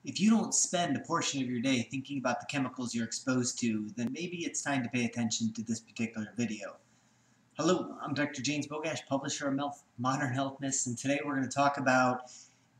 If you don't spend a portion of your day thinking about the chemicals you're exposed to, then maybe it's time to pay attention to this particular video. Hello, I'm Dr. James Bogash, publisher of Modern Health Myths, and today we're going to talk about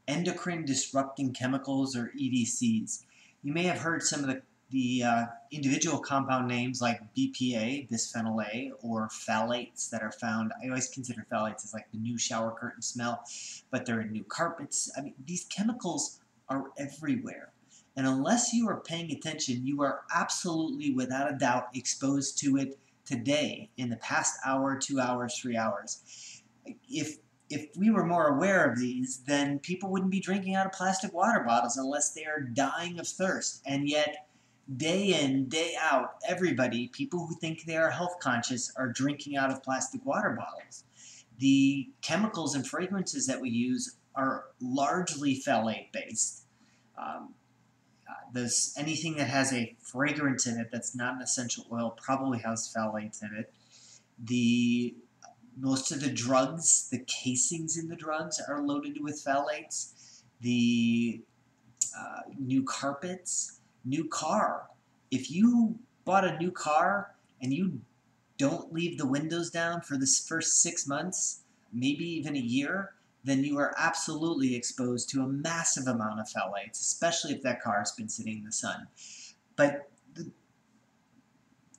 endocrine disrupting chemicals, or EDCs. You may have heard some of the individual compound names like BPA, bisphenol A, or phthalates that are found. I always consider phthalates as like the new shower curtain smell, but they're in new carpets. I mean, these chemicals are everywhere. And unless you are paying attention, you are absolutely, without a doubt, exposed to it today, in the past hour, 2 hours, 3 hours. If we were more aware of these, then people wouldn't be drinking out of plastic water bottles unless they are dying of thirst. And yet, day in, day out, everybody, people who think they are health conscious, are drinking out of plastic water bottles. The chemicals and fragrances that we use are largely phthalate based. Anything that has a fragrance in it that's not an essential oil probably has phthalates in it. Most of the drugs, the casings in the drugs, are loaded with phthalates. The new carpets, new car. If you bought a new car and you don't leave the windows down for the first 6 months, maybe even a year, then you are absolutely exposed to a massive amount of phthalates, especially if that car has been sitting in the sun. But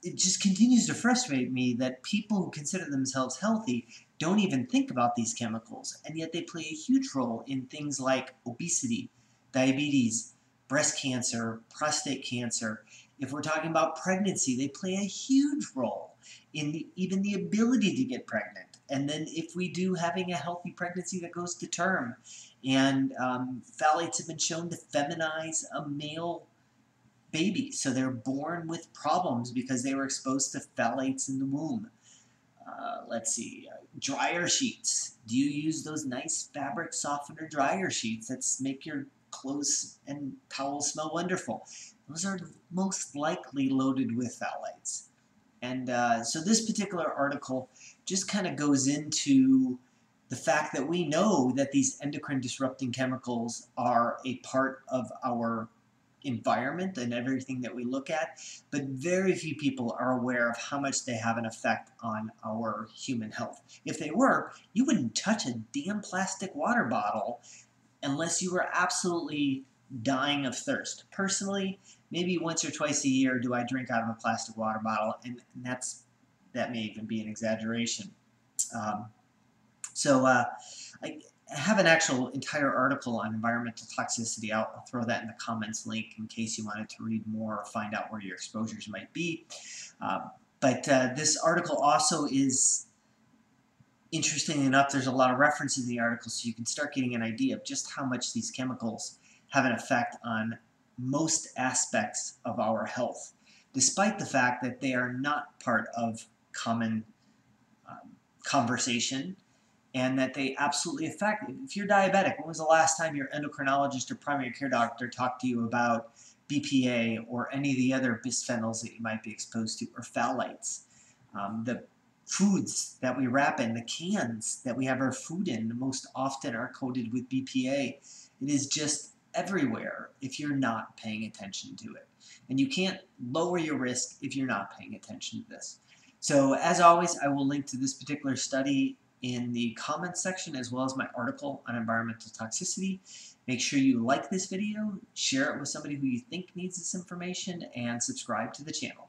it just continues to frustrate me that people who consider themselves healthy don't even think about these chemicals, and yet they play a huge role in things like obesity, diabetes, breast cancer, prostate cancer. If we're talking about pregnancy, they play a huge role in even the ability to get pregnant. And then if we do, having a healthy pregnancy that goes to term. And phthalates have been shown to feminize a male baby, so they're born with problems because they were exposed to phthalates in the womb. Let's see, dryer sheets. Do you use those nice fabric softener dryer sheets that make your clothes and towels smell wonderful? Those are most likely loaded with phthalates. And so this particular article just kind of goes into the fact that we know that these endocrine disrupting chemicals are a part of our environment and everything that we look at, but very few people are aware of how much they have an effect on our human health. If they were, you wouldn't touch a damn plastic water bottle unless you were absolutely dying of thirst. Personally, maybe once or twice a year do I drink out of a plastic water bottle, and that may even be an exaggeration. I have an actual entire article on environmental toxicity. I'll throw that in the comments link in case you wanted to read more or find out where your exposures might be. But this article also is, interesting enough, there's a lot of references in the article, so you can start getting an idea of just how much these chemicals have an effect on most aspects of our health, despite the fact that they are not part of common conversation, and that they absolutely affect. If you're diabetic, when was the last time your endocrinologist or primary care doctor talked to you about BPA or any of the other bisphenols that you might be exposed to, or phthalates? The foods that we wrap in, the cans that we have our food in, most often are coated with BPA. It is just everywhere if you're not paying attention to it. And you can't lower your risk if you're not paying attention to this. So as always, I will link to this particular study in the comments section, as well as my article on environmental toxicity. Make sure you like this video, share it with somebody who you think needs this information, and subscribe to the channel.